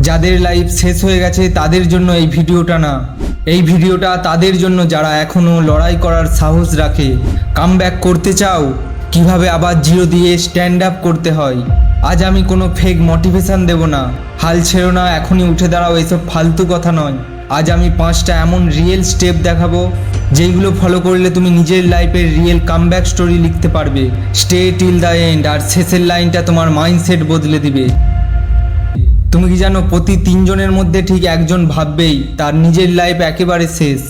যাদের লাইফ শেষ হয়ে গেছে তাদের জন্য এই ভিডিওটা না, এই ভিডিওটা তাদের জন্য যারা এখনও লড়াই করার সাহস রাখে। কামব্যাক করতে চাও, কিভাবে আবার জিরো দিয়ে স্ট্যান্ড আপ করতে হয়। আজ আমি কোনো ফেক মোটিভেশন দেব না, হাল ছেড়ো না, এখনই উঠে দাঁড়াও, এসব ফালতু কথা নয়। আজ আমি 5টা এমন রিয়েল স্টেপ দেখাবো যেইগুলো ফলো করলে তুমি নিজের লাইফের রিয়েল কামব্যাক স্টোরি লিখতে পারবে। স্টে টিল দ্য এন্ড, আর শেষের লাইনটা তোমার মাইন্ডসেট বদলে দিবে। তুমি কি জানো, প্রতি 3 জনের মধ্যে ঠিক একজন ভাববেই তার নিজের লাইফ একেবারে শেষ।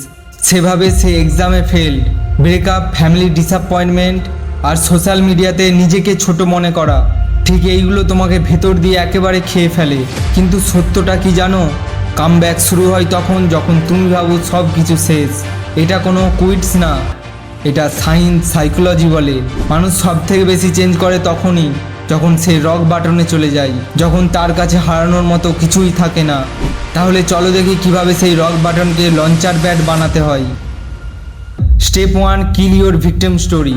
সেভাবে সে এক্সামে ফেল, ব্রেকআপ, ফ্যামিলি ডিসঅ্যাপয়েন্টমেন্ট আর সোশ্যাল মিডিয়াতে নিজেকে ছোট মনে করা, ঠিক এইগুলো তোমাকে ভেতর দিয়ে একেবারে খেয়ে ফেলে। কিন্তু সত্যটা কি জানো, কামব্যাক শুরু হয় তখন যখন তুমি ভাবো সব কিছু শেষ। এটা কোনো কুইটস না, এটা সায়েন্স, সাইকোলজি বলে। মানুষ সব থেকে বেশি চেঞ্জ করে তখনই যখন সে রক বাটনে চলে যায়, যখন তার কাছে হারানোর মতো কিছুই থাকে না। তাহলে চলো দেখি কিভাবে সেই রক বাটনকে লঞ্চার প্যাড বানাতে হয়। Step 1, kill your victim story.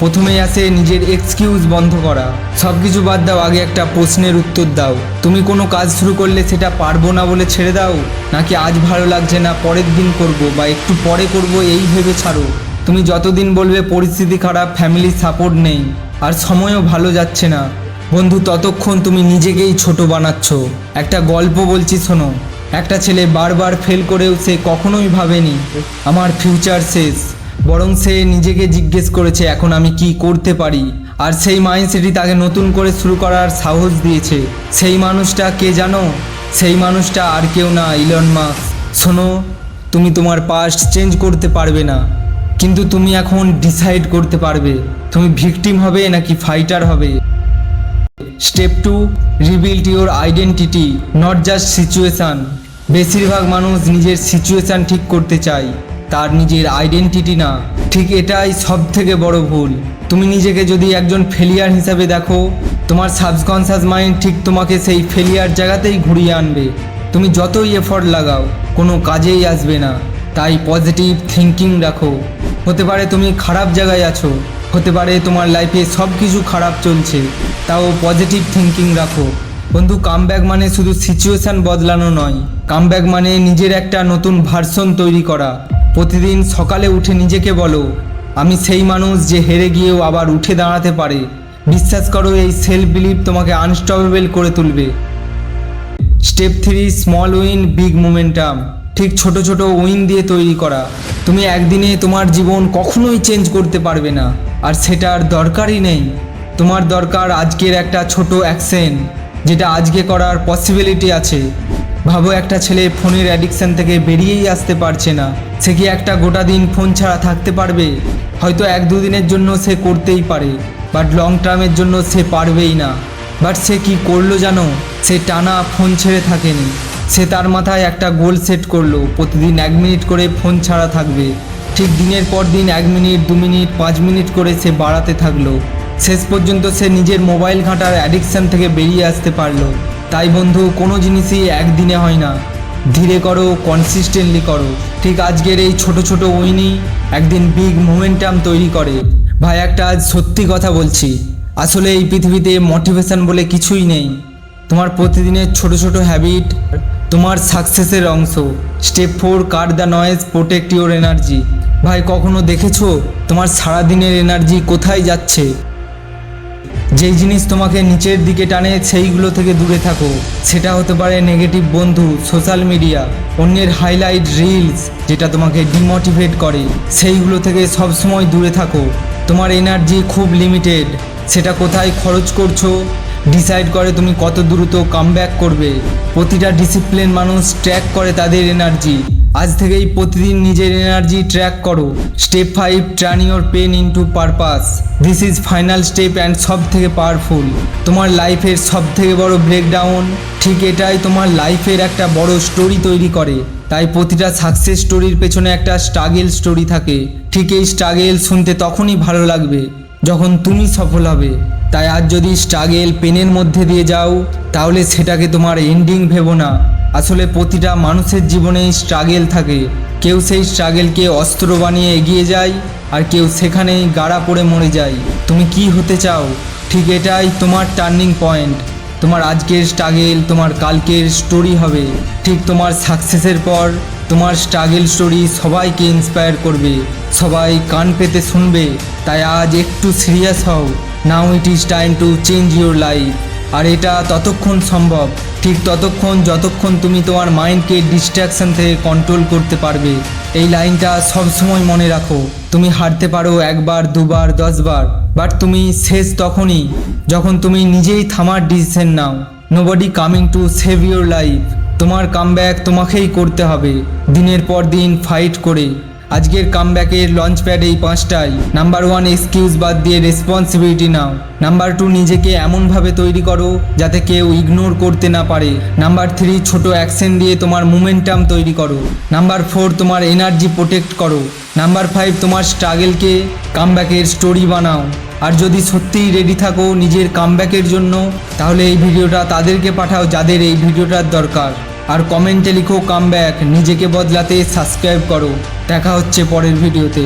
প্রথমেই আসে নিজের এক্সকিউজ বন্ধ করা। সব কিছু বাদ দাও, আগে একটা প্রশ্নের উত্তর দাও। তুমি কোনো কাজ শুরু করলে সেটা পারবো না বলে ছেড়ে দাও, নাকি আজ ভালো লাগছে না, পরের দিন করব বা একটু পরে করব এই ভেবে ছাড়ো। তুমি যতদিন বলবে পরিস্থিতি খারাপ, ফ্যামিলি সাপোর্ট নেই আর সময়ও ভালো যাচ্ছে না, বন্ধু, ততক্ষণ তুমি নিজেকেই ছোট বানাচ্ছ। একটা গল্প বলছি শোনো। একটা ছেলে বারবার ফেল করেও সে কখনোই ভাবেনি আমার ফিউচার শেষ, বরং সে নিজেকে জিজ্ঞেস করেছে এখন আমি কি করতে পারি। আর সেই মাইন্ডসেটই তাকে নতুন করে শুরু করার সাহস দিয়েছে। সেই মানুষটা কে জানো? সেই মানুষটা আর কেউ না, ইলন মাস্ক। শোনো, তুমি তোমার পাস্ট চেঞ্জ করতে পারবে না, কিন্তু তুমি এখন ডিসাইড করতে পারবে তুমি ভিকটিম হবে নাকি ফাইটার হবে। Step 2, rebuild your identity, not just situation. বেশিরভাগ মানুষ নিজের সিচুয়েশান ঠিক করতে চায়, তার নিজের আইডেন্টিটি না। ঠিক এটাই সব থেকে বড় ভুল। তুমি নিজেকে যদি একজন ফেলিয়ার হিসাবে দেখো, তোমার সাবকনশাস মাইন্ড ঠিক তোমাকে সেই ফেলিয়ার জায়গাতেই ঘুরিয়ে আনবে। তুমি যতই এফর্ট লাগাও কোনো কাজেই আসবে না। তাই পজিটিভ থিঙ্কিং রাখো। হতে পারে তুমি খারাপ জায়গায় আছো, হতে পারে তোমার লাইফে সব কিছু খারাপ চলছে, তাও পজিটিভ থিঙ্কিং রাখো। বন্ধু, কামব্যাক মানে শুধু সিচুয়েশান বদলানো নয়, কামব্যাক মানে নিজের একটা নতুন ভার্সন তৈরি করা। প্রতিদিন সকালে উঠে নিজেকে বলো আমি সেই মানুষ যে হেরে গিয়েও আবার উঠে দাঁড়াতে পারে। বিশ্বাস করো, এই সেলফ বিলিভ তোমাকে আনস্টপেবল করে তুলবে। Step 3, small win big momentum. ঠিক ছোট ছোট উইন দিয়ে তৈরি করা। তুমি একদিনে তোমার জীবন কখনোই চেঞ্জ করতে পারবে না, আর সেটার দরকারই নেই। তোমার দরকার আজকের একটা ছোট অ্যাকশন, যেটা আজকে করার পসিবিলিটি আছে। ভাবো, একটা ছেলে ফোনের অ্যাডিকশান থেকে বেরিয়েই আসতে পারছে না, সে কি একটা গোটা দিন ফোন ছাড়া থাকতে পারবে? হয়তো 1-2 দিনের জন্য সে করতেই পারে, বাট লং টার্মের জন্য সে পারবেই না। বাট সে কি করলো জানো? সে টানা ফোন ছেড়ে থাকেনি। সে তার মাথায় একটা গোল সেট করলো, প্রতিদিন 1 মিনিট করে ফোন ছাড়া থাকবে। ঠিক দিনের পর দিন 1 মিনিট, 2 মিনিট, 5 মিনিট করে সে বাড়াতে থাকলো। শেষ পর্যন্ত সে নিজের মোবাইল ঘাঁটার অ্যাডিকশান থেকে বেরিয়ে আসতে পারলো। তাই বন্ধু, কোনো জিনিসই একদিনে হয় না, ধীরে করো, কনসিস্টেন্টলি করো। ঠিক আজকের এই ছোট ছোট উইনই একদিন বিগ মোমেন্টাম তৈরি করে। ভাই, একটা আজ সত্যি কথা বলছি, আসলে এই পৃথিবীতে মোটিভেশন বলে কিছুই নেই। তোমার প্রতিদিনের ছোট ছোট হ্যাবিট তোমার সাকসেসের অংশ। Step 4, cut the noise, protect your energy. ভাই, কখনো দেখেছো তোমার সারাদিনের এনার্জি কোথায় যাচ্ছে? যেই জিনিস তোমাকে নিচের দিকে টানে সেইগুলো থেকে দূরে থাকো। সেটা হতে পারে নেগেটিভ বন্ধু, সোশ্যাল মিডিয়া, অন্যের হাইলাইট রিলস যেটা তোমাকে ডিমোটিভেট করে, সেইগুলো থেকে সবসময় দূরে থাকো। তোমার এনার্জি খুব লিমিটেড, সেটা কোথায় খরচ করছো ডিসাইড করে তুমি কত দ্রুত কামব্যাক করবে। প্রতিটা ডিসিপ্লিন মানুষ ট্র্যাক করে তাদের এনার্জি। আজ থেকেই প্রতিদিন নিজের এনার্জি ট্র্যাক করো। Step 5, turn your pain into purpose. This is final step and সব থেকে পাওয়ারফুল। তোমার লাইফের সব থেকে বড় ব্রেকডাউন ঠিক এটাই তোমার লাইফের একটা বড় স্টোরি তৈরি করে। তাই প্রতিটা সাকসেস স্টোরির পেছনে একটা স্ট্রাগল স্টোরি থাকে। ঠিক এই স্ট্রাগল শুনতে তখনই ভালো লাগবে যখন তুমি সফল হবে। তাই আজ যদি স্ট্রাগল পেনের মধ্যে দিয়ে যাও, তাহলে সেটাকে তোমার এন্ডিং ভেবো না। আসলে প্রতিটা মানুষের জীবনেই স্ট্রাগল থাকে। কেউ সেই স্ট্রাগলকে অস্ত্র বানিয়ে এগিয়ে যায়, আর কেউ সেখানেই গাড়া পড়ে মরে যায়। তুমি কি হতে চাও? ঠিক এটাই তোমার টার্নিং পয়েন্ট। তোমার আজকের স্ট্রাগেল তোমার কালকের স্টোরি হবে। ঠিক তোমার সাকসেসের পর তোমার স্ট্রাগেল স্টোরি সবাইকে ইন্সপায়ার করবে, সবাই কান পেতে শুনবে। তাই আজ একটু সিরিয়াস হও। Now it is time to change your life. আর এটা ততক্ষণ সম্ভব, ঠিক ততক্ষণ যতক্ষণ তুমি তোমার মাইন্ডকে ডিস্ট্র্যাকশন থেকে কন্ট্রোল করতে পারবে। এই লাইনটা সবসময় মনে রাখো। তুমি হারতে পারো একবার, দুবার, 10 বার, বাট তুমি শেষ তখনই যখন তুমি নিজেই থামার decision now. Nobody coming to save your life. তোমার কামব্যাক তোমাকেই করতে হবে, দিনের পর দিন ফাইট করে। আজকের কামব্যাকের লঞ্চ প্যাড এই 5টাই। নাম্বার 1, এক্সকিউজ বাদ দিয়ে রেসপন্সিবিলিটি নাও। নাম্বার 2, নিজেকে এমনভাবে তৈরি করো যাতে কেউ ইগনোর করতে না পারে। নাম্বার 3, ছোট অ্যাকশন দিয়ে তোমার মোমেন্টাম তৈরি করো। নাম্বার 4, তোমার এনার্জি প্রোটেক্ট করো। নাম্বার 5, তোমার স্ট্রাগেলকে কামব্যাকের স্টোরি বানাও। আর যদি সত্যিই রেডি থাকো নিজের কামব্যাকের জন্য, তাহলে এই ভিডিওটা তাদেরকে পাঠাও যাদের এই ভিডিওটার দরকার। আর কমেন্টে লিখো কামব্যাক, নিজেকে বদলাতে সাবস্ক্রাইব করো। দেখা হচ্ছে পরের ভিডিওতে।